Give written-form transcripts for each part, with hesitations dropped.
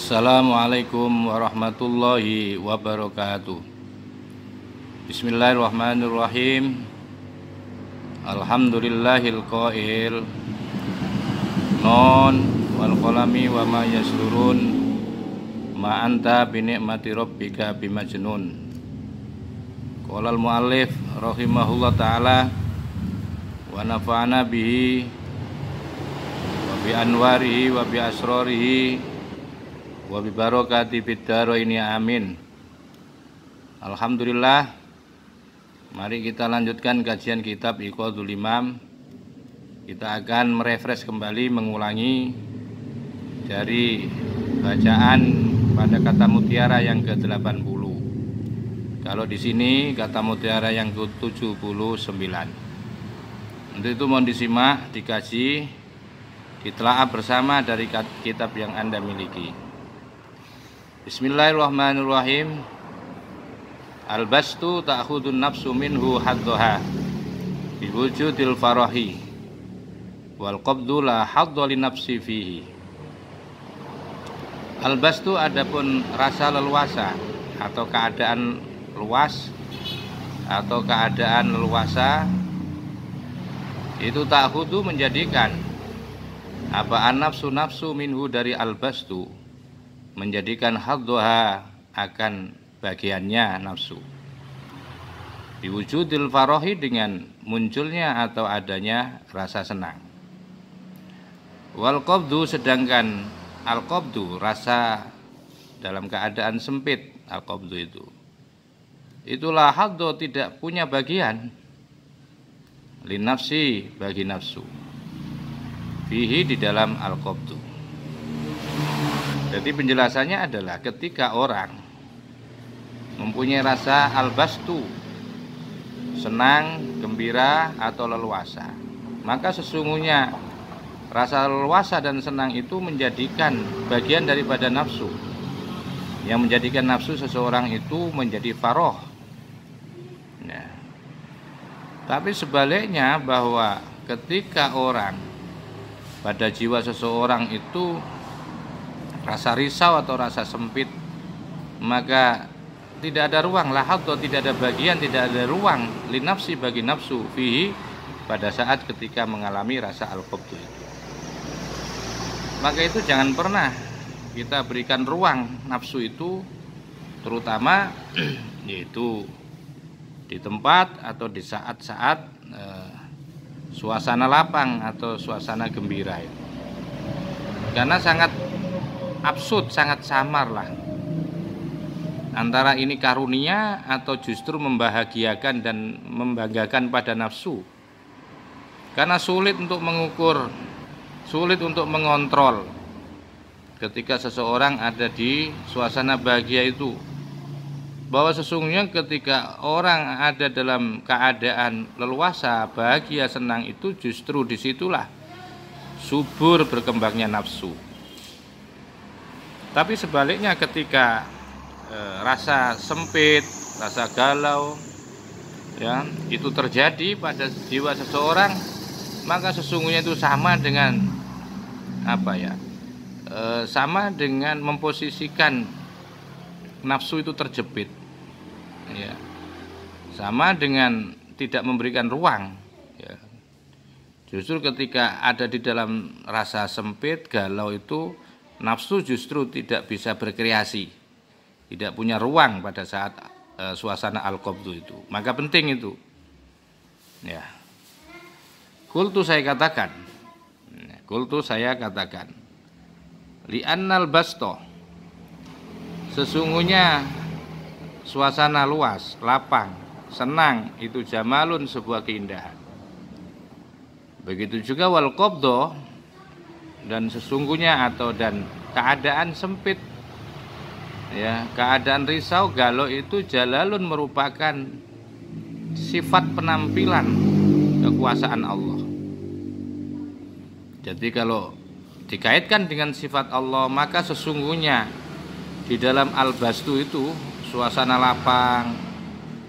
Assalamualaikum warahmatullahi wabarakatuh. Bismillahirrahmanirrahim. Alhamdulillahil qail non wal qalami wa ma yasrurun ma anta bi ni'mati rabbika bimajnun. Qala al muallif rahimahullah taala wa nafa'ana bihi wa bi anwarihi wa bi asrarihi wa bi barakati fid dharaini amin. Alhamdulillah, mari kita lanjutkan kajian kitab Iqadul Imam. Kita akan merefresh kembali, mengulangi dari bacaan pada kata mutiara yang ke-80. Kalau di sini kata mutiara yang ke-79. Untuk itu mohon disimak, dikaji, ditelaah bersama dari kitab yang Anda miliki. Bismillahirrahmanirrahim. Al-bastu ta'khudun nafsu minhu haddaha biwujudil farahi wal qabdu la hadda li nafsi fihi. Al-bastu adapun rasa leluasa atau keadaan luas atau keadaan leluasa, itu ta'khudu menjadikan apa an-nafsu minhu dari al-bastu, menjadikan haddaha akan bagiannya nafsu, biwujudil farahi dengan munculnya atau adanya rasa senang, wal qabdu sedangkan al qabdu rasa dalam keadaan sempit, al qabdu itulah haddo tidak punya bagian, li nafsi bagi nafsu, fihi di dalam al qabdu. Jadi penjelasannya adalah ketika orang mempunyai rasa al-bastu, senang, gembira atau leluasa, maka sesungguhnya rasa leluasa dan senang itu menjadikan bagian daripada nafsu, yang menjadikan nafsu seseorang itu menjadi faroh. Nah, tapi sebaliknya, bahwa ketika orang, pada jiwa seseorang itu rasa risau atau rasa sempit, maka tidak ada ruang, lahad, tidak ada bagian, tidak ada ruang li nafsi bagi nafsu fihi pada saat ketika mengalami rasa al-qabdu itu. Maka itu jangan pernah kita berikan ruang nafsu itu, terutama yaitu di tempat atau di saat-saat suasana lapang atau suasana gembira itu. Karena sangat absurd, sangat samar lah antara ini karunia atau justru membahagiakan dan membanggakan pada nafsu. Karena sulit untuk mengukur, sulit untuk mengontrol ketika seseorang ada di suasana bahagia itu, bahwa sesungguhnya ketika orang ada dalam keadaan leluasa, bahagia, senang, itu justru disitulah subur berkembangnya nafsu. Tapi sebaliknya, ketika rasa sempit, rasa galau, ya, itu terjadi pada jiwa seseorang, maka sesungguhnya itu sama dengan sama dengan memposisikan nafsu itu terjepit, ya, sama dengan tidak memberikan ruang, ya. Justru ketika ada di dalam rasa sempit, galau itu, nafsu justru tidak bisa berkreasi, tidak punya ruang pada saat suasana al-qabdu itu. Maka penting itu, ya. Kultu saya katakan, li'annal basto, sesungguhnya suasana luas, lapang, senang itu jamalun, sebuah keindahan. Begitu juga wal qabdo, dan sesungguhnya dan keadaan sempit, ya, keadaan risau, galau itu jalalun, merupakan sifat penampilan kekuasaan Allah. Jadi kalau dikaitkan dengan sifat Allah, maka sesungguhnya di dalam al-bastu itu suasana lapang,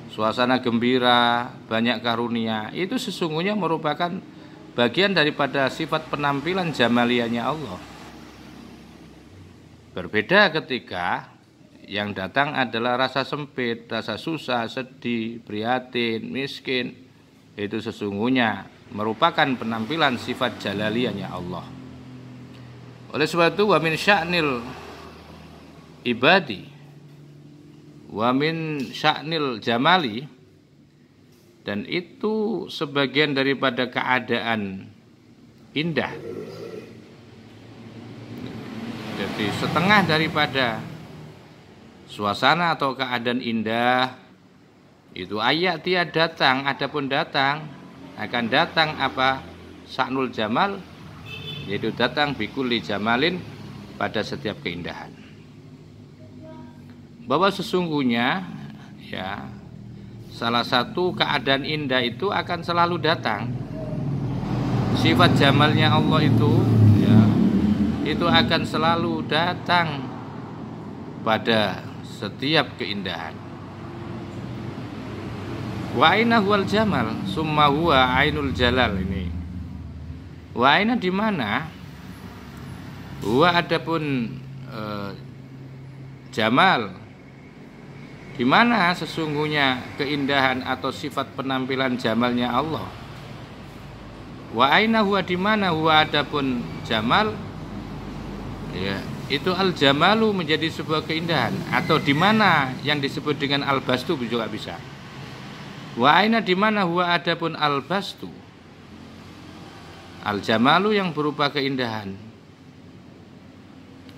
suasana gembira, banyak karunia, itu sesungguhnya merupakan bagian daripada sifat penampilan jamaliyahnya Allah. Berbeda ketika yang datang adalah rasa sempit, rasa susah, sedih, prihatin, miskin. Itu sesungguhnya merupakan penampilan sifat jalaliyahnya Allah. Oleh sebab itu, wa min sya'nil ibadi wa min sya'nil jamali, dan itu sebagian daripada keadaan indah. Jadi setengah daripada suasana atau keadaan indah itu ayat dia datang, adapun datang akan datang apa? Sa'nul jamal, yaitu datang bikulli jamalin, pada setiap keindahan. Bahwa sesungguhnya ya salah satu keadaan indah itu akan selalu datang. Sifat jamalnya Allah itu ya, itu akan selalu datang pada setiap keindahan. Wa aina huwal jamal summa huwa ainul jalal. Ini wa aina di mana, huwa adapun jamal, di mana sesungguhnya keindahan atau sifat penampilan jamalnya Allah. Wa aina huwa, di mana huwa adapun jamal ya, itu al-jamalu menjadi sebuah keindahan, atau di mana yang disebut dengan al-bastu juga bisa. Wa aina, di mana huwa adapun al-bastu, al-jamalu yang berupa keindahan.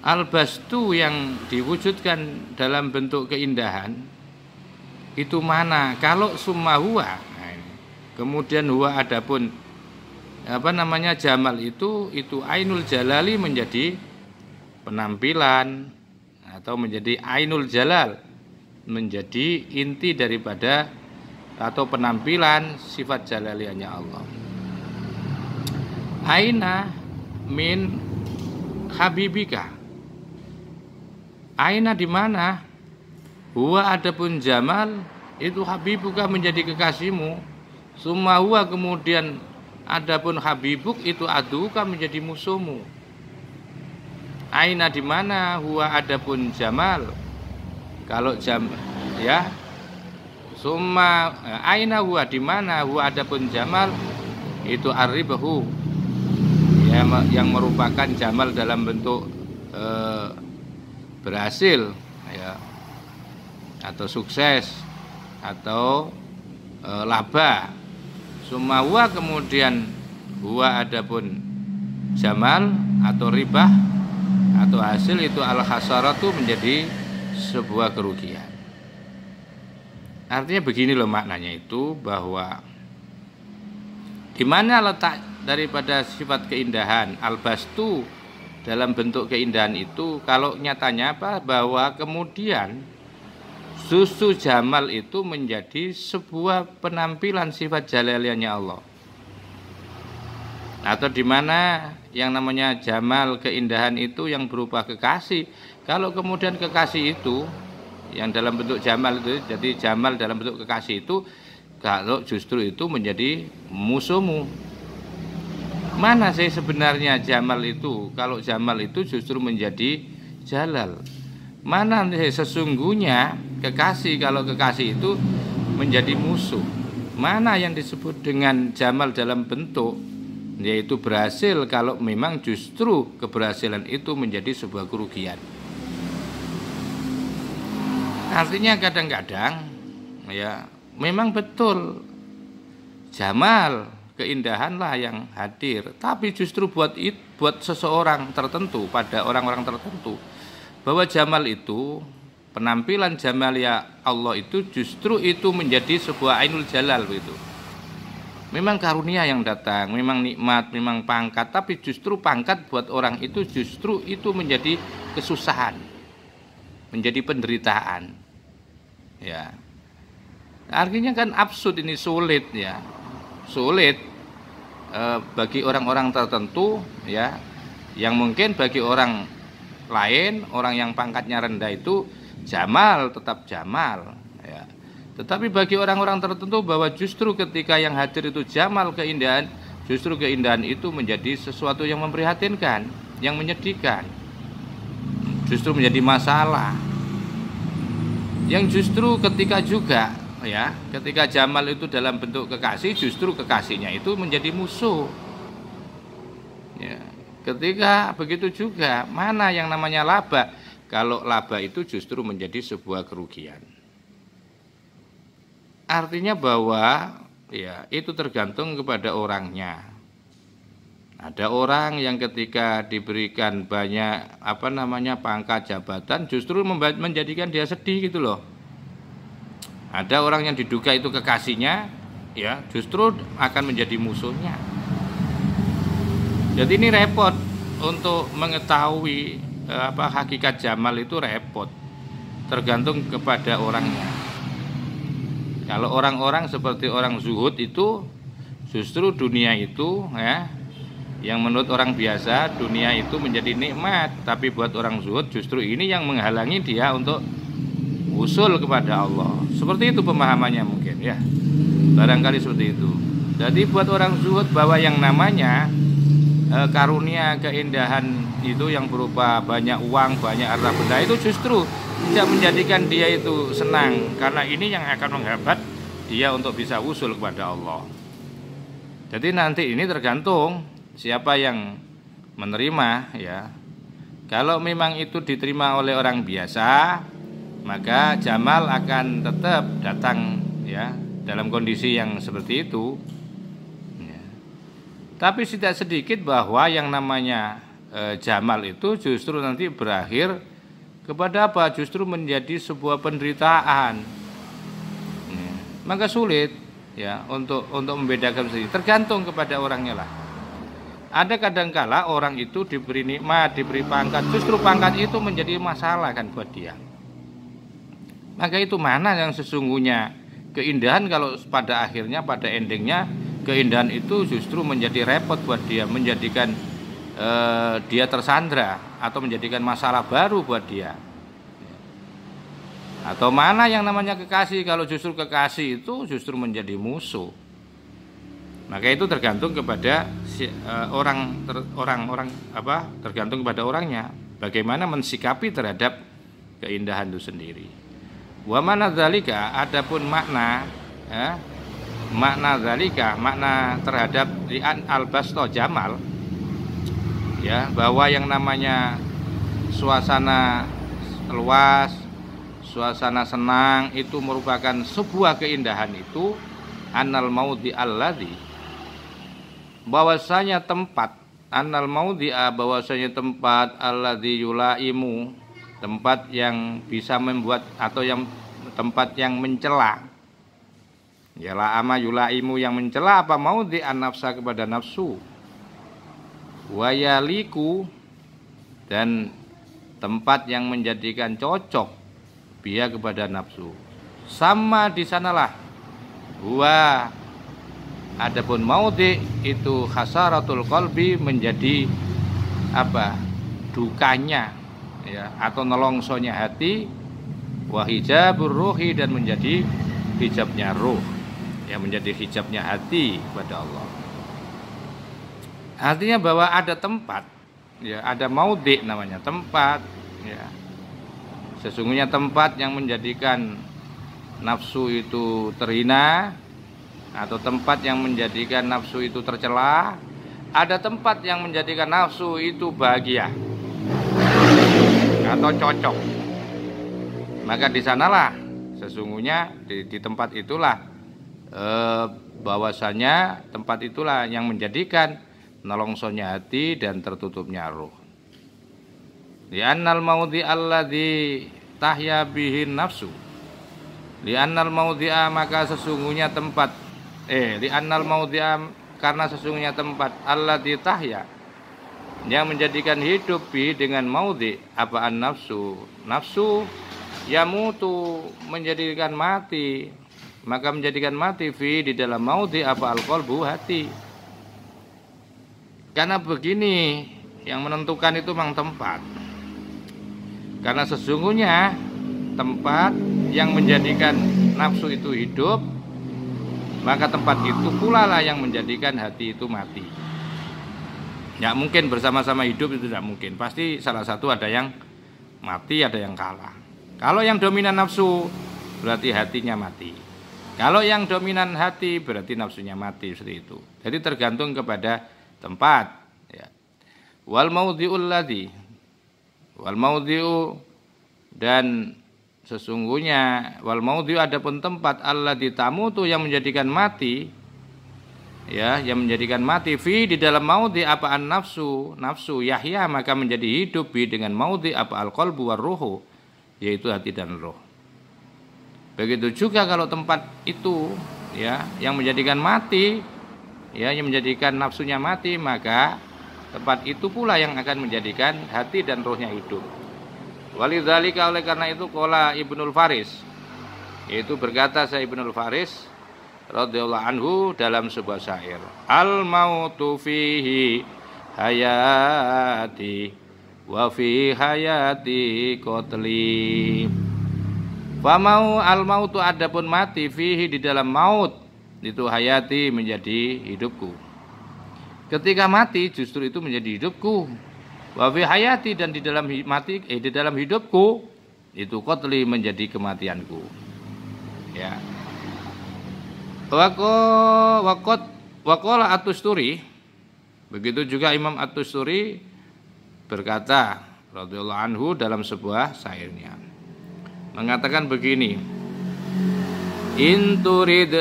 Al-bastu yang diwujudkan dalam bentuk keindahan itu mana? Kalau summa huwa, kemudian huwa adapun jamal itu ainul jalali, menjadi penampilan atau menjadi ainul jalal, menjadi inti daripada atau penampilan sifat jalaliyahnya Allah. Aina min habibika, aina di mana, huwa adapun jamal itu habibuka menjadi kekasihmu, summa huwa kemudian adapun habibuk itu aduka menjadi musuhmu. Aina di mana, huwa adapun jamal, kalau ya summa aina huwa, di mana huwa adapun jamal itu arribahu ya, yang merupakan jamal dalam bentuk berhasil ya, atau sukses atau laba. Summa huwa kemudian huwa adapun jamal atau ribah atau hasil itu al-khasaratu, menjadi sebuah kerugian. Artinya begini loh maknanya itu, bahwa di mana letak daripada sifat keindahan al-bastu dalam bentuk keindahan itu, kalau nyatanya apa, bahwa kemudian susu jamal itu menjadi sebuah penampilan sifat jalaliyahnya Allah. Atau di mana yang namanya jamal, keindahan itu yang berupa kekasih, kalau kemudian kekasih itu yang dalam bentuk jamal itu, jadi jamal dalam bentuk kekasih itu, kalau justru itu menjadi musuhmu. Mana sih sebenarnya jamal itu, kalau jamal itu justru menjadi jalal? Mana sesungguhnya kekasih, kalau kekasih itu menjadi musuh? Mana yang disebut dengan jamal dalam bentuk, yaitu berhasil, kalau memang justru keberhasilan itu menjadi sebuah kerugian? Artinya kadang-kadang ya memang betul jamal, keindahanlah yang hadir, tapi justru buat seseorang tertentu, pada orang-orang tertentu, bahwa jamal itu, penampilan jamaliyah Allah itu justru itu menjadi sebuah ainul jalal begitu. Memang karunia yang datang, memang nikmat, memang pangkat, tapi justru pangkat buat orang itu justru itu menjadi kesusahan, menjadi penderitaan. Ya. Artinya kan absurd ini, sulit ya. Sulit bagi orang-orang tertentu ya, yang mungkin bagi orang lain, orang yang pangkatnya rendah itu jamal, tetap jamal ya. Tetapi bagi orang-orang tertentu, bahwa justru ketika yang hadir itu jamal, keindahan, justru keindahan itu menjadi sesuatu yang memprihatinkan, yang menyedihkan. justru menjadi masalah. Yang justru ketika juga ya, ketika jamal itu dalam bentuk kekasih, justru kekasihnya itu menjadi musuh. Ya, ketika begitu juga, mana yang namanya laba? Kalau laba itu justru menjadi sebuah kerugian. Artinya bahwa ya itu tergantung kepada orangnya. Ada orang yang ketika diberikan banyak pangkat jabatan justru menjadikan dia sedih gitu loh. Ada orang yang diduga itu kekasihnya, ya justru akan menjadi musuhnya. Jadi ini repot untuk mengetahui hakikat jamal itu repot, tergantung kepada orangnya. Kalau orang-orang seperti orang zuhud itu justru dunia itu ya, yang menurut orang biasa dunia itu menjadi nikmat, tapi buat orang zuhud justru ini yang menghalangi dia untuk usul kepada Allah. Seperti itu pemahamannya mungkin ya, barangkali seperti itu. Jadi buat orang zuhud bahwa yang namanya karunia keindahan itu yang berupa banyak uang, banyak harta benda itu justru tidak menjadikan dia itu senang, karena ini yang akan menghambat dia untuk bisa usul kepada Allah. Jadi nanti ini tergantung siapa yang menerima ya. Kalau memang itu diterima oleh orang biasa, maka jamal akan tetap datang ya dalam kondisi yang seperti itu ya. Tapi tidak sedikit bahwa yang namanya jamal itu justru nanti berakhir kepada apa? Justru menjadi sebuah penderitaan ya. Maka sulit ya untuk membedakan sendiri, tergantung kepada orangnya lah. Ada kadangkala orang itu diberi nikmat, diberi pangkat, justru pangkat itu menjadi masalah kan buat dia. Maka itu mana yang sesungguhnya keindahan, kalau pada akhirnya, pada endingnya keindahan itu justru menjadi repot buat dia, menjadikan dia tersandra atau menjadikan masalah baru buat dia. Atau mana yang namanya kekasih, kalau justru kekasih itu justru menjadi musuh. Maka itu tergantung kepada tergantung kepada orangnya, bagaimana mensikapi terhadap keindahan itu sendiri. Wa mana dzalika, adapun makna ya, makna dzalika, makna terhadap li'an al-basto jamal ya, bahwa yang namanya suasana luas, suasana senang itu merupakan sebuah keindahan itu, annal maudi alladzi, bahwasanya tempat, annal maudhi'a, bahwasanya tempat alladzi yulaimu, tempat yang bisa membuat atau yang tempat yang mencela. Ya la'ama yulaimu, yang mencela apa? Maudhi'an nafsa, kepada nafsu. Wayaliku, dan tempat yang menjadikan cocok biya kepada nafsu. Sama di sanalah. Wa adapun maudhi itu khasaratul qalbi, menjadi apa? Dukanya ya, atau nolongsonya hati. Wa hijabur ruhi, dan menjadi hijabnya ruh ya, menjadi hijabnya hati kepada Allah. Artinya bahwa ada tempat ya, ada maudhi namanya tempat ya. Sesungguhnya tempat yang menjadikan nafsu itu terhina, atau tempat yang menjadikan nafsu itu tercela. Ada tempat yang menjadikan nafsu itu bahagia atau cocok. Maka di sanalah sesungguhnya di tempat itulah bahwasanya tempat itulah yang menjadikan nolongsonya hati dan tertutupnya ruh. Li'annal maudhi alladzi tahya bihin nafsu. Li'annal maudhi'a, maka sesungguhnya tempat li'annal maudhi'a, karena sesungguhnya tempat alladzi tahya, yang menjadikan hidup bi dengan maudhi, apaan? Nafsu. Nafsu yamutu, menjadikan mati, maka menjadikan mati fi, di dalam maudhi apa? Al-qalbu, hati. Karena begini, yang menentukan itu memang tempat. Karena sesungguhnya tempat yang menjadikan nafsu itu hidup, maka tempat itu pula lah yang menjadikan hati itu mati. Nggak mungkin bersama-sama hidup, itu tidak mungkin. Pasti salah satu ada yang mati, ada yang kalah. Kalau yang dominan nafsu berarti hatinya mati. Kalau yang dominan hati berarti nafsunya mati, seperti itu. Jadi tergantung kepada tempat, ya. Wal maudhi'u dan sesungguhnya wal maudhi'u adapun tempat alladzi tamutu yang menjadikan mati, ya, yang menjadikan mati fi di dalam maudhi apaan nafsu yahya maka menjadi hidup bi dengan maudhi apa al qalbu war ruhu, yaitu hati dan roh. Begitu juga kalau tempat itu, ya, yang menjadikan mati, ya, yang menjadikan nafsunya mati, maka tempat itu pula yang akan menjadikan hati dan rohnya hidup. Walidzalika, oleh karena itu qala Ibnul Faris, yaitu berkata saya Ibnul Faris radhiyallahu anhu dalam sebuah syair, al mautu fihi hayati wa fi hayati qatli. Famau al mautu adapun mati fihi di dalam maut itu hayati menjadi hidupku. Ketika mati justru itu menjadi hidupku. Wa fi hayati dan di dalam mati di dalam hidupku itu qatli menjadi kematianku. Ya. Waqala At-Tusturi, begitu juga Imam At-Tusturi berkata radhiyallahu anhu dalam sebuah syairnya, mengatakan begini, in turid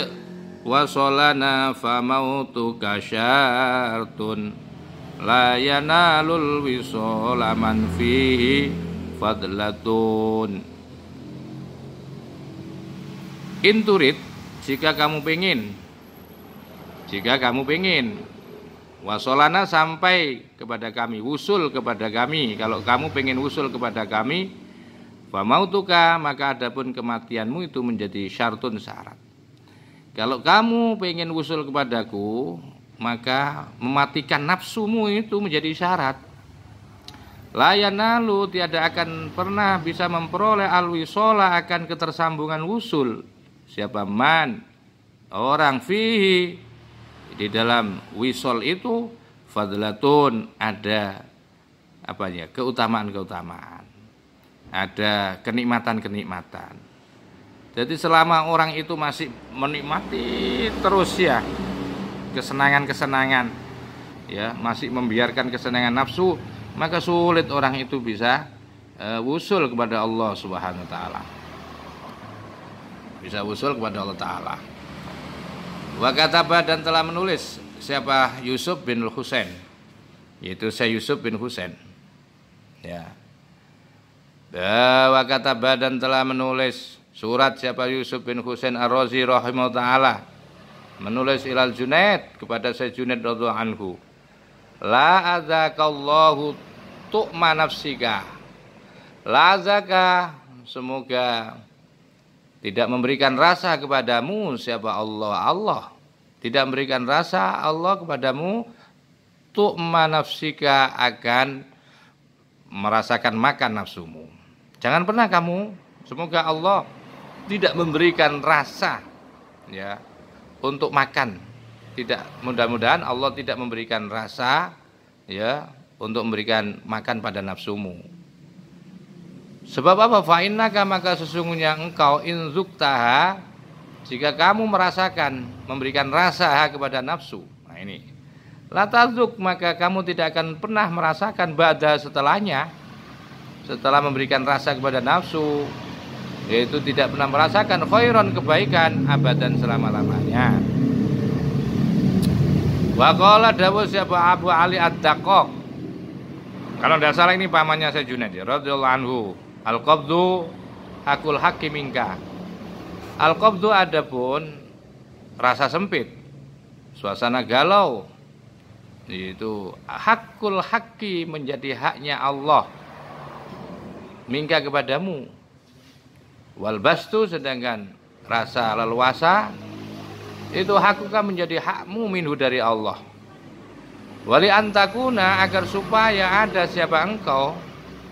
wasolana famautuka syartun la yanalul wisola man fihi fadlatun. In turid, jika kamu pengen wasolana sampai kepada kami, wusul kepada kami, kalau kamu pengen wusul kepada kami, famautuka maka adapun kematianmu itu menjadi syartun syarat. Kalau kamu pengen wusul kepadaku, maka mematikan nafsumu itu menjadi syarat. La yanalu, tiada akan pernah bisa memperoleh al-wisola akan ketersambungan wusul. Siapa man, orang fihi di dalam wisol itu fadlatun, ada apanya? Keutamaan-keutamaan. Ada kenikmatan-kenikmatan. Jadi selama orang itu masih menikmati terus, ya, kesenangan-kesenangan, ya, masih membiarkan kesenangan nafsu, maka sulit orang itu bisa wusul kepada Allah Subhanahu wa taala. Bisa wusul kepada Allah taala. Wa kataba, dan telah menulis siapa? Yusuf bin Husain, yaitu saya Yusuf bin Husain, ya. Wa kataba, dan telah menulis surat siapa? Yusuf bin Husain Ar-Razi rahimahullah ta'ala, menulis ilal Junaid kepada Syekh Junaid radhiyallahu anhu, la azakallahu tu'ma nafsika, la azaka, semoga tidak memberikan rasa kepadamu siapa? Allah tidak memberikan rasa Allah kepadamu tu'ma nafsika, akan merasakan makan nafsumu. Jangan pernah kamu, semoga Allah tidak memberikan rasa, ya, untuk makan. Tidak, mudah-mudahan Allah tidak memberikan rasa, ya, untuk memberikan makan pada nafsumu. Sebab apa? Fa innaka, maka sesungguhnya engkau in zuktaha, jika kamu merasakan memberikan rasa kepada nafsu. Nah ini, la tazuk, maka kamu tidak akan pernah merasakan ba'da, setelahnya, setelah memberikan rasa kepada nafsu, yaitu tidak pernah merasakan khairon, kebaikan, abadan, selama-lamanya. Wa qala dawuh siapa? Abu Ali Ad-Daqqaq, kalau tidak salah ini pamannya saya Junaid radhiyallahu anhu, al-qabdu hakul haqqi minka. Al-qabdu adapun rasa sempit, suasana galau, itu hakul haqqi menjadi haknya Allah minka kepadamu. Wal bastu, sedangkan rasa leluasa itu hakuka menjadi hakmu minhu dari Allah. Wali antakuna, agar supaya ada siapa engkau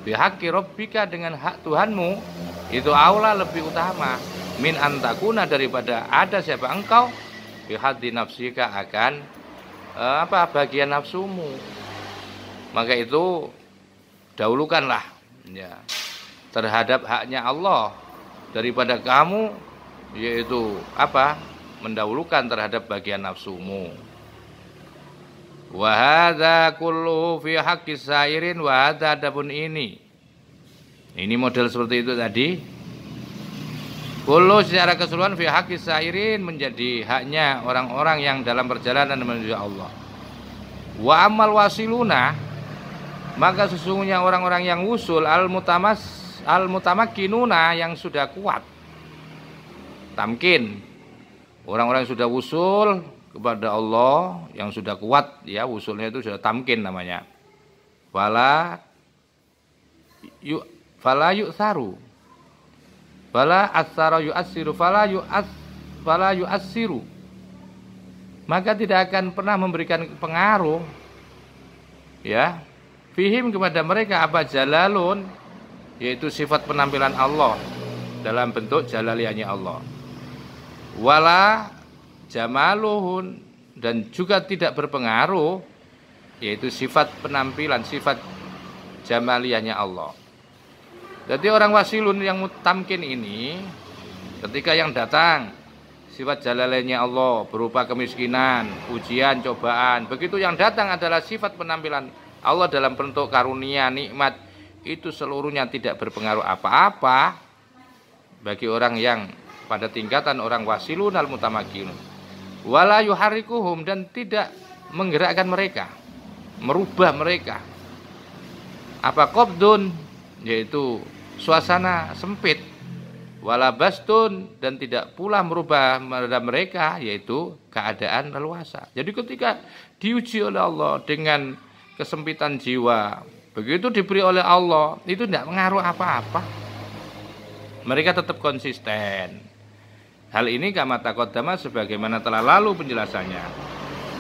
bihaqqi rabbika, dengan hak Tuhanmu, itu aula, lebih utama, min antakuna, daripada ada siapa engkau bihaddi nafsika, akan bagian nafsumu. Maka itu dahulukanlah, ya, terhadap haknya Allah daripada kamu, yaitu apa? Mendahulukan terhadap bagian nafsumu. Wa hadza kulluhu fi haqqis sairin wa hadza adapun ini model seperti itu tadi. Kullu secara keseluruhan fi haqqis sairin menjadi haknya orang-orang yang dalam perjalanan menuju Allah. Wa amal wasiluna, maka sesungguhnya orang-orang yang usul al-mutamakkinuna yang sudah kuat. Tamkin, orang-orang yang sudah usul kepada Allah, yang sudah kuat, ya usulnya itu sudah tamkin namanya. Fala yu'tharu, fala atsara yu'assiru, fala yu'assiru, maka tidak akan pernah memberikan pengaruh, ya, fihim kepada mereka apa jalalun, yaitu sifat penampilan Allah dalam bentuk jalaliannya Allah. Wala jamaluhun, dan juga tidak berpengaruh, yaitu sifat penampilan, sifat jamaliyahnya Allah. Jadi orang wasilun yang mutamkin ini, ketika yang datang sifat jalaliyahnya Allah berupa kemiskinan, ujian, cobaan, begitu yang datang adalah sifat penampilan Allah dalam bentuk karunia, nikmat, itu seluruhnya tidak berpengaruh apa-apa bagi orang yang pada tingkatan orang wasilun al-mutamakkinun. Wala yuharrikuhum, dan tidak menggerakkan mereka, merubah mereka. Apa qabdun, yaitu suasana sempit. Wala bastun, dan tidak pula merubah mereka, yaitu keadaan leluasa. Jadi ketika diuji oleh Allah dengan kesempitan jiwa, begitu diberi oleh Allah, itu tidak mengaruh apa-apa. Mereka tetap konsisten. Hal ini kama taqaddama, sebagaimana telah lalu penjelasannya.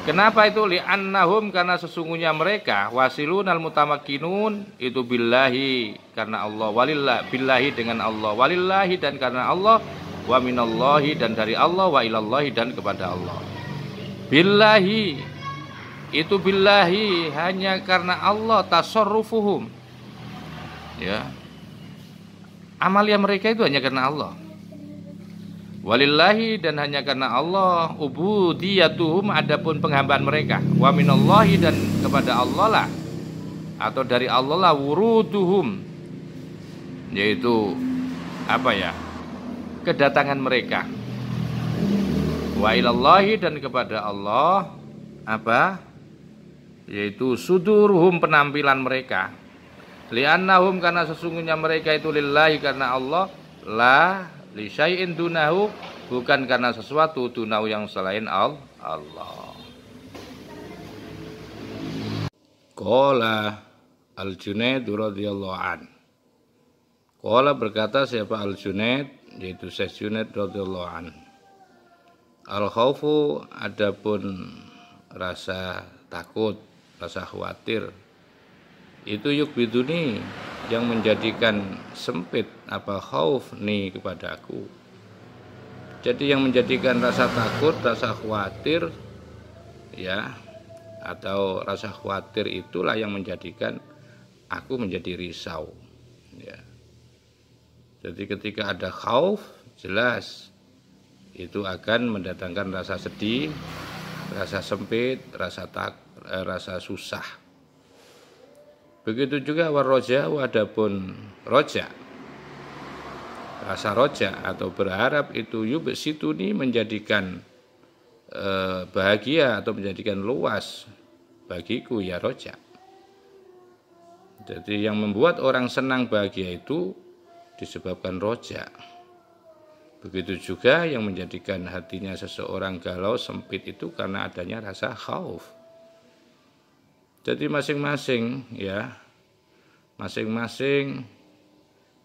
Kenapa itu? Li'annahum, karena sesungguhnya mereka wasilun al-mutamakkinun itu billahi, karena Allah, walillah, billahi dengan Allah, walillahi, dan karena Allah, wa minallahi, dan dari Allah, wa ilallahi, dan kepada Allah. Billahi, itu billahi hanya karena Allah, tasarrufuhum, ya, amalia mereka itu hanya karena Allah. Walillahi, dan hanya karena Allah, ubudiyatuhum, adapun penghambaan mereka. Wa minallahi, dan kepada Allah lah, atau dari Allah lah, wuruduhum, yaitu apa ya, kedatangan mereka. Wa ilallahi, dan kepada Allah apa, yaitu suduruhum, penampilan mereka. Li'annahum, karena sesungguhnya mereka itu lillahi, karena Allah, la li syai'in dunahu, bukan karena sesuatu dunahu yang selain Allah. Qala Al-Junaid radhiyallahu an. Qala, berkata siapa Al-Junaid, yaitu Syekh Junaid radhiyallahu an. Al-khaufu, adapun rasa takut, rasa khawatir, itu yukbiduni, yang menjadikan sempit apa khauf ni kepadaku. Jadi yang menjadikan rasa takut, rasa khawatir, ya, atau rasa khawatir itulah yang menjadikan aku menjadi risau, ya. Jadi ketika ada khauf, jelas itu akan mendatangkan rasa sedih, rasa sempit, rasa susah. Begitu juga warroja, adapun roja, rasa roja atau berharap itu yubsituni, menjadikan bahagia atau menjadikan luas bagiku, ya roja. Jadi yang membuat orang senang bahagia itu disebabkan roja. Begitu juga yang menjadikan hatinya seseorang galau sempit itu karena adanya rasa khauf. Jadi masing-masing, ya, masing-masing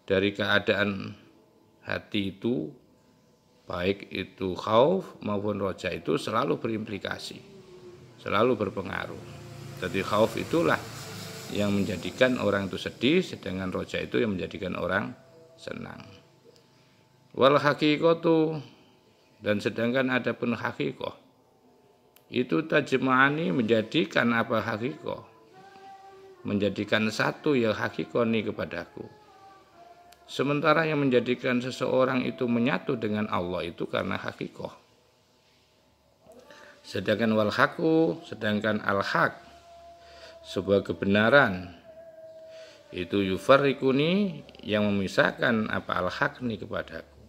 dari keadaan hati itu, baik itu khauf maupun roja, itu selalu berimplikasi, selalu berpengaruh. Jadi khauf itulah yang menjadikan orang itu sedih, sedangkan roja itu yang menjadikan orang senang. Wal haqiqatu, dan sedangkan adapun haqiqah, itu tajma'ani, menjadikan apa haqiqah, menjadikan satu ya haqiqah ni kepadaku. Sementara yang menjadikan seseorang itu menyatu dengan Allah itu karena hakikoh. Sedangkan wal haqqu, sedangkan al haq, sebuah kebenaran, itu yufarriquni, yang memisahkan apa al haq ini kepadaku.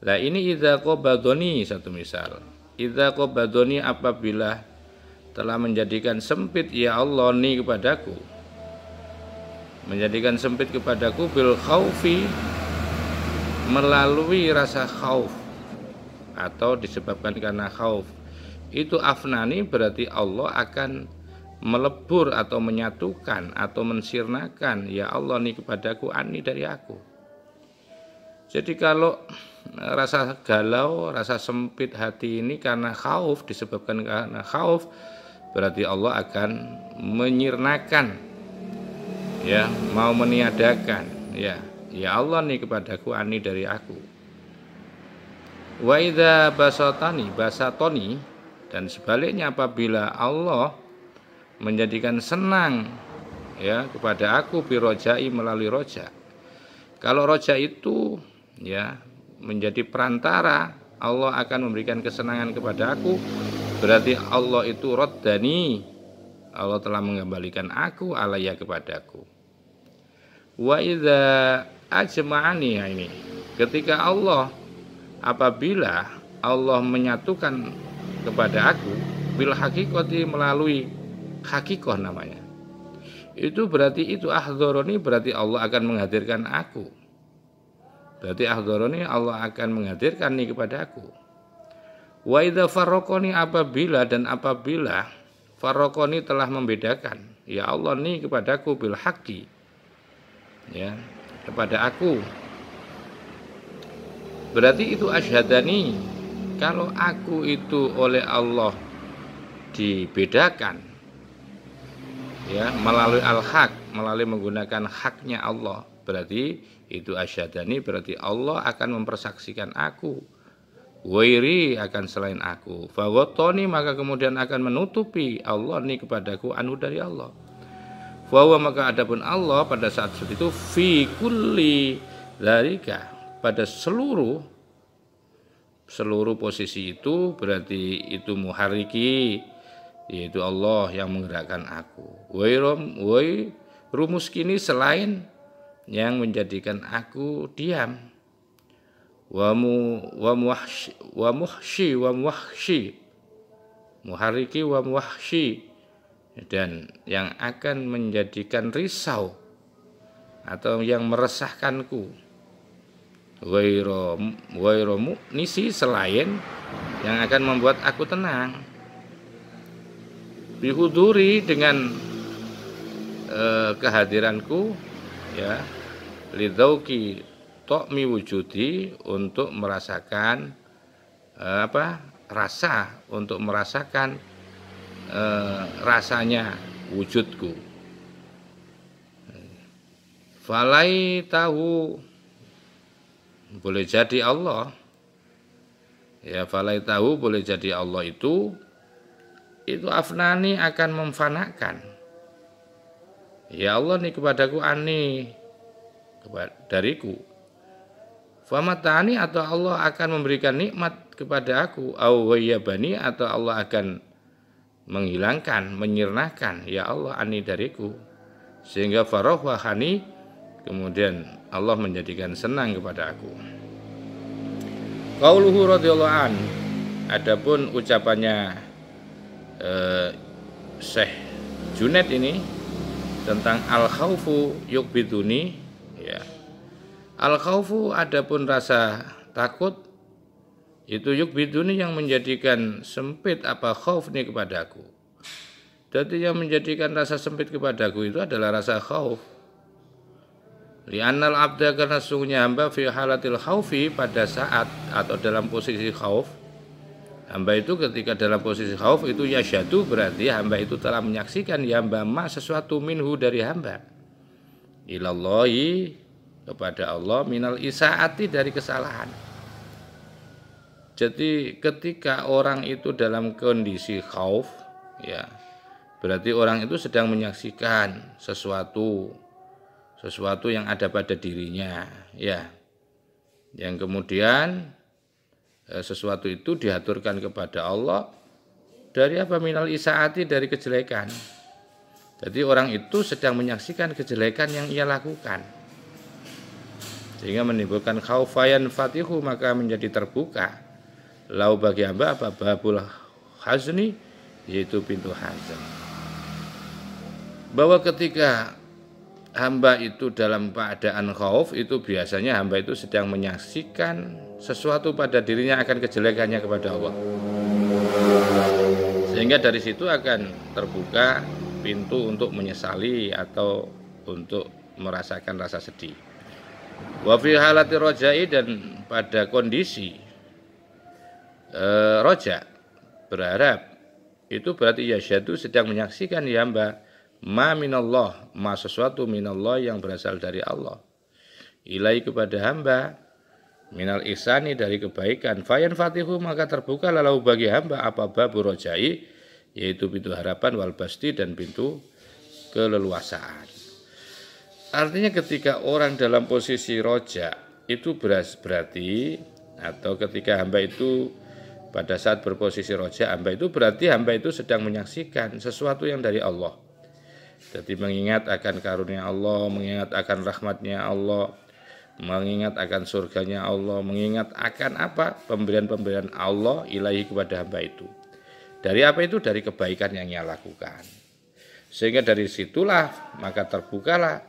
Lah ini idza qabadoni, satu misal. Idza qabadoni, apabila telah menjadikan sempit ya Allah ni kepadaku, menjadikan sempit kepadaku bil khaufi, melalui rasa khauf atau disebabkan karena khauf, itu afnani, berarti Allah akan melebur atau menyatukan atau mensirnakan ya Allah ni kepadaku ani, dari aku. Jadi kalau rasa galau, rasa sempit hati ini karena khauf, disebabkan karena khauf, berarti Allah akan menyirnakan, ya, mau meniadakan, ya Allah nih kepadaku ani, dari aku. Wa idza basatoni, dan sebaliknya apabila Allah menjadikan senang, ya, kepada aku birojai, melalui roja. Kalau roja itu, ya, menjadi perantara, Allah akan memberikan kesenangan kepada aku, berarti Allah itu roddani, Allah telah mengembalikan aku alaiya, kepadaku. Wa idza ajma'ani, ini ketika Allah, apabila Allah menyatukan kepada aku bil hakikati, melalui hakikoh namanya, itu berarti itu ahdharoni, berarti Allah akan menghadirkan aku. Berarti ahdharoni, Allah akan menghadirkan nih kepada aku. Wa idza farraqani, apabila farraqani telah membedakan ya Allah nih kepadaku bil haqqi, ya, kepada aku, berarti itu asyhadani, kalau aku itu oleh Allah dibedakan, ya, melalui al-haq, melalui menggunakan haknya Allah, berarti itu asyhadani, berarti Allah akan mempersaksikan aku, wairi, akan selain aku, fawatoni, maka kemudian akan menutupi Allah nih kepadaku anu, dari Allah. Fawa, maka adapun Allah pada saat itu fi kulli dzalika, pada seluruh posisi itu, berarti itu muharriki, yaitu Allah yang menggerakkan aku. Wai rumuskini, selain yang menjadikan aku diam. Wa muhshi muharriki wa muhshi, dan yang akan menjadikan risau atau yang meresahkanku. Wairu mu'nisi, selain yang akan membuat aku tenang. Bihuduri, dengan kehadiranku, ya, lidzauqi ta'mi wujudi, untuk merasakan rasa, untuk merasakan rasanya wujudku. Falai tahu, boleh jadi Allah, ya, falai tahu, boleh jadi Allah itu afnani, akan memfanakan ya Allah nih kepadaku ani, dariku. Famatani, atau Allah akan memberikan nikmat kepada aku, au wayyabani, atau Allah akan menghilangkan, menyirnakan ya Allah ani, dariku, sehingga farah wahani, kemudian Allah menjadikan senang kepada aku. Qauluhu radhiyallahu an, adapun ucapannya Syekh Junaid ini tentang al khaufu yukbiduni, ya, al khaufu, adapun rasa takut itu yukbiduni, yang menjadikan sempit apa khauf ini kepadaku. Jadi yang menjadikan rasa sempit kepadaku itu adalah rasa khauf. Li'annal abda, karena sungguhnya hamba fi halatil khaufi, pada saat atau dalam posisi khauf, hamba itu ketika dalam posisi khauf itu yasyadu, berarti hamba itu telah menyaksikan ya hamba ma, sesuatu minhu, dari hamba, ilallahi, kepada Allah, minal isaati, dari kesalahan. Jadi ketika orang itu dalam kondisi khauf, ya, berarti orang itu sedang menyaksikan sesuatu sesuatu yang ada pada dirinya, ya. Yang kemudian sesuatu itu diaturkan kepada Allah dari apa, minal isaati, dari kejelekan. Jadi orang itu sedang menyaksikan kejelekan yang ia lakukan, sehingga menimbulkan khaufayan fatihu, maka menjadi terbuka lau bagi hamba apa, babul hazni, yaitu pintu hazan. Bahwa ketika hamba itu dalam keadaan khauf, itu biasanya hamba itu sedang menyaksikan sesuatu pada dirinya akan kejelekannya kepada Allah, sehingga dari situ akan terbuka pintu untuk menyesali atau untuk merasakan rasa sedih. Wa fi halati rojai, dan pada kondisi roja, berharap, itu berarti yasyadu, sedang menyaksikan ya hamba ma minallah, ma sesuatu minallah yang berasal dari Allah, ilai kepada hamba, minal ihsani, dari kebaikan, fayan fatihu, maka terbuka lalu bagi hamba apa, babu rojai, yaitu pintu harapan, wal basti, dan pintu keleluasaan. Artinya ketika orang dalam posisi roja itu berarti, atau ketika hamba itu pada saat berposisi roja hamba itu, berarti hamba itu sedang menyaksikan sesuatu yang dari Allah. Jadi mengingat akan karunia Allah, mengingat akan rahmatnya Allah, mengingat akan surganya Allah, mengingat akan apa, pemberian-pemberian Allah ilahi kepada hamba itu. Dari apa itu? Dari kebaikan yang ia lakukan. Sehingga dari situlah maka terbukalah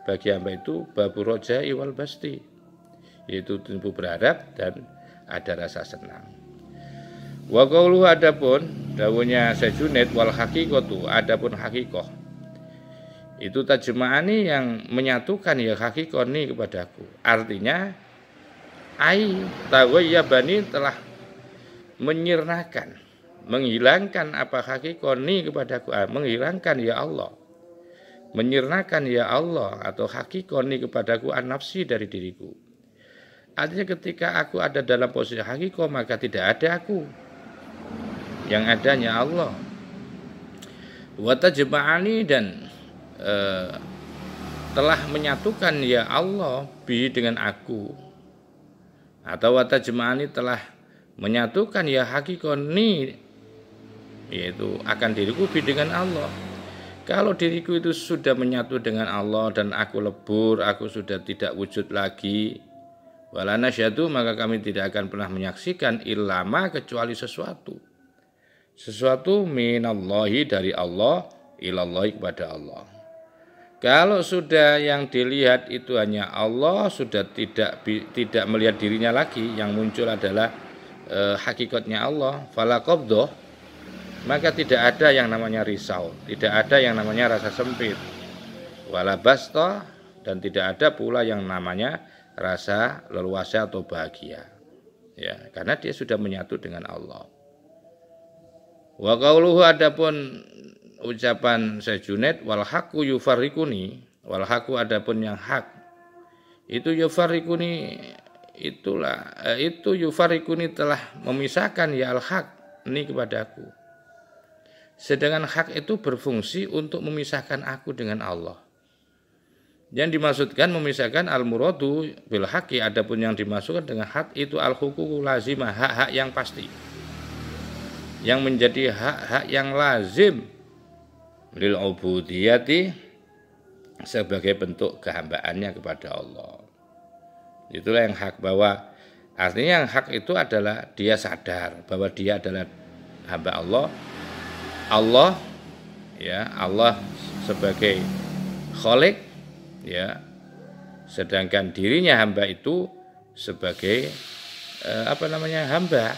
bagi hamba itu babu rojai wal basti, yaitu pintu berharap dan ada rasa senang. Wa qauluhu, adapun dawuhnya Syekh Junaid, wal haqiqatu, adapun hakikoh, itu tajma'ani, yang menyatukan ya hakikoni kepadaku. Artinya ai tawayyabani, telah menyirnakan, menghilangkan apa hakikoni kepadaku, menghilangkan ya Allah, menyirnakan ya Allah atau hakikoni kepadaku an nafsi, dari diriku. Artinya ketika aku ada dalam posisi hakikoh, maka tidak ada aku, yang adanya Allah. Wa tajma'ani, dan telah menyatukan ya Allah bi, dengan aku, atau wa tajma'ani, telah menyatukan ya hakikoni, yaitu akan diriku bi, dengan Allah. Kalau diriku itu sudah menyatu dengan Allah dan aku lebur, aku sudah tidak wujud lagi, wala nasyadu, maka kami tidak akan pernah menyaksikan illama, kecuali sesuatu minallahi, dari Allah, ilallahi, kepada Allah. Kalau sudah yang dilihat itu hanya Allah, sudah tidak melihat dirinya lagi, yang muncul adalah hakikatnya Allah, fala qabdah, maka tidak ada yang namanya risau, tidak ada yang namanya rasa sempit, wala basta, dan tidak ada pula yang namanya rasa leluasa atau bahagia, ya, karena dia sudah menyatu dengan Allah. Wa qauluhu, adapun ucapan Syekh Junaid, wal haqqu yufarriquni, wal haqqu, adapun yang hak itu yufarriquni, itu yufarriquni, telah memisahkan ya al haq ini kepadaku. Sedangkan hak itu berfungsi untuk memisahkan aku dengan Allah. Yang dimaksudkan memisahkan al-muradu bil haqqi, adapun yang dimaksudkan dengan hak itu al-huququ lazimah, hak-hak yang pasti, yang menjadi hak-hak yang lazim lil ubudiyati, sebagai bentuk kehambaannya kepada Allah. Itulah yang hak, bahwa artinya yang hak itu adalah dia sadar bahwa dia adalah hamba Allah. Allah, ya, Allah sebagai khalik, ya, sedangkan dirinya hamba itu sebagai hamba,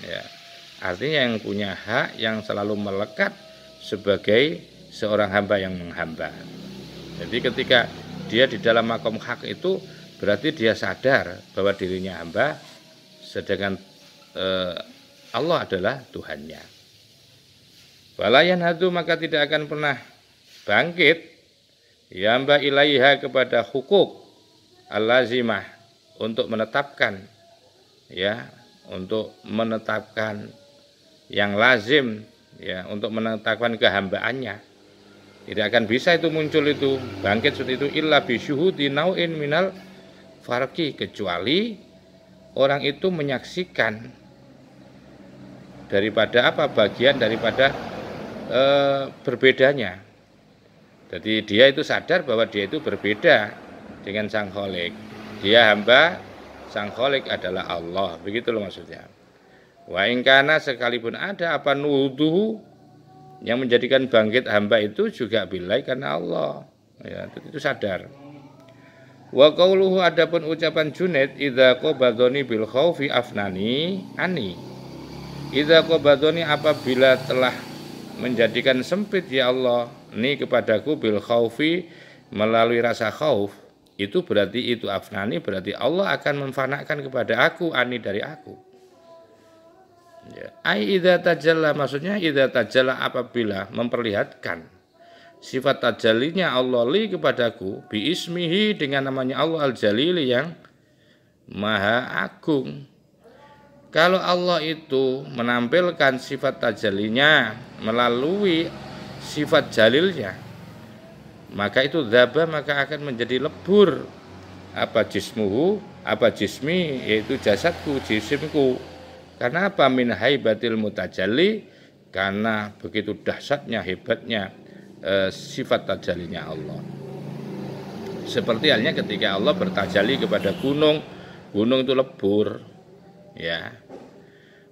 ya. Artinya yang punya hak, yang selalu melekat sebagai seorang hamba yang menghamba. Jadi ketika dia di dalam makom hak itu, berarti dia sadar bahwa dirinya hamba, sedangkan Allah adalah Tuhannya. Walayan hadu, maka tidak akan pernah bangkit ya hamba ilaiha, kepada hukuk al-lazimah, untuk menetapkan, ya, untuk menetapkan yang lazim, ya, untuk menetapkan kehambaannya, Tidak akan bisa itu muncul itu bangkit seperti itu illa bi syuhudi nau'in minal farqi, kecuali orang itu menyaksikan daripada apa, bagian daripada berbedanya. Jadi dia itu sadar bahwa dia itu berbeda dengan Sang Khalik. Dia hamba, Sang Khalik adalah Allah. Begitu loh maksudnya. Wa ingkana, sekalipun ada apa nuduhu, yang menjadikan bangkit hamba itu juga bilai karena Allah. Ya, itu sadar. Wa qauluhu, adapun ucapan Junaid, idza qabadoni bil khaufi afnani ani. Idza qabadoni, apabila telah menjadikan sempit ya Allah ni kepadaku bil khaufi, melalui rasa khauf, itu berarti itu afnani, berarti Allah akan memfanakan kepada aku, ani dari aku. Ya. Ai idza tajalla, maksudnya idza tajalla, apabila memperlihatkan sifat tajallinya Allah li kepadaku, bi ismihi, dengan namanya Allah al-jalili, yang maha agung. Kalau Allah itu menampilkan sifat tajallinya melalui sifat jalilnya, maka itu dzaba, maka akan menjadi lebur apa jismuhu, apa jismi, yaitu jasadku, jisimku. Karena apa? Min haibatil mutajalli, karena begitu dahsyatnya, hebatnya sifat tajallinya Allah. Seperti halnya ketika Allah bertajalli kepada gunung, gunung itu lebur, ya.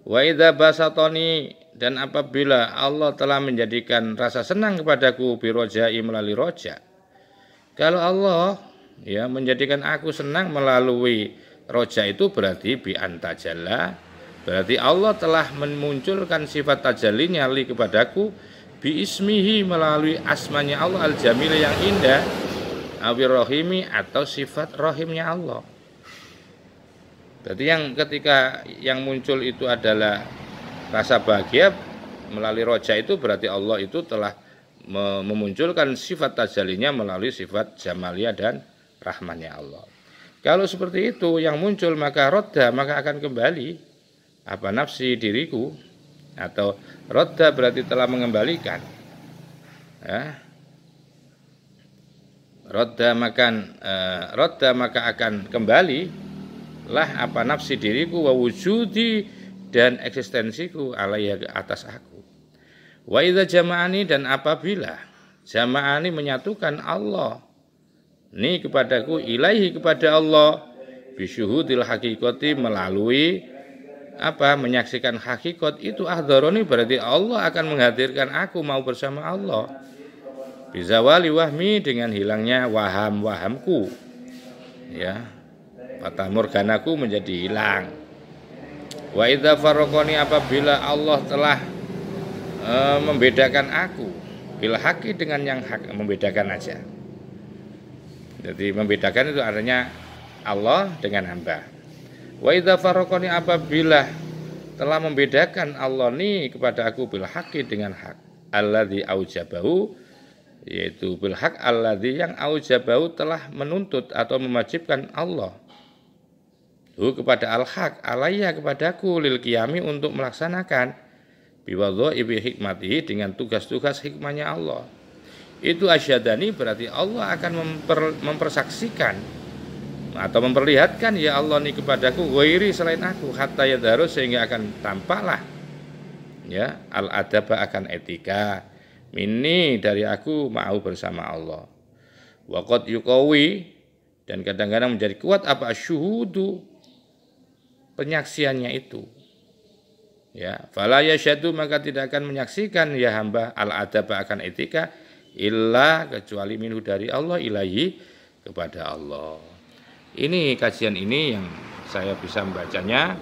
Wa idza basatoni, dan apabila Allah telah menjadikan rasa senang kepadaku, birojai, melalui roja. Kalau Allah ya menjadikan aku senang melalui roja, itu berarti bi antajalla, berarti Allah telah memunculkan sifat tajallinya li kepadaku, bi ismihi, melalui asmanya Allah al-jamil, yang indah, awir rohimi, atau sifat rohimnya Allah. Jadi yang ketika yang muncul itu adalah rasa bahagia melalui roja, itu berarti Allah itu telah memunculkan sifat tajallinya melalui sifat jamaliyah dan rahmannya Allah. Kalau seperti itu yang muncul, maka rodda, maka akan kembali apa, nafsi, diriku, atau rodda berarti telah mengembalikan, ya. Rodda maka akan kembali lah apa, nafsi, diriku, wa wujudi, dan eksistensiku, alaiya, atas aku. Wa idza jama'ani, dan apabila jama'ani menyatukan Allah ni kepadaku, ilaihi, kepada Allah, bisyuhudil hakikati, melalui apa, menyaksikan hakikat itu, ahdharoni, berarti Allah akan menghadirkan aku mau bersama Allah, bizawali wahmi, dengan hilangnya waham-wahamku, ya, fata morganaku menjadi hilang. Wa idza farraqani, apabila Allah telah membedakan aku, bil haqi, dengan yang hak, membedakan aja. Jadi membedakan itu artinya Allah dengan hamba. Wa idza farraqani, apabila telah membedakan Allah ni kepada aku, bil haqi, dengan hak, alladzi aujabahu, yaitu bil haq alladzi, yang aujabahu, telah menuntut atau mewajibkan Allah kepada al-haq, alayya, kepadaku, lil qiyami, untuk melaksanakan biwadha'i hikmatihi, dengan tugas-tugas hikmahnya Allah. Itu asyadani, berarti Allah akan mempersaksikan atau memperlihatkan ya Allah ini kepadaku, ghairi, selain aku, hatta yadharu, sehingga akan tampaklah ya al-adaba, akan etika, minni, dari aku, mau bersama Allah. Wa qad yuqawi, dan kadang-kadang menjadi kuat apa, syuhudu, penyaksiannya itu, ya. Fala yasyadu, maka tidak akan menyaksikan ya hamba al-adaba, akan etika, illa, kecuali minhu, dari Allah, ilahi, kepada Allah. Ini kajian ini yang saya bisa membacanya.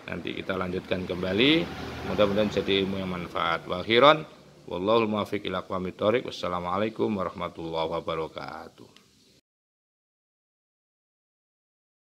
Nanti kita lanjutkan kembali. Mudah-mudahan jadi ilmu yang manfaat. Wa akhiran, wallahul muwaffiq ila aqwamit thoriq. Wassalamualaikum warahmatullahi wabarakatuh.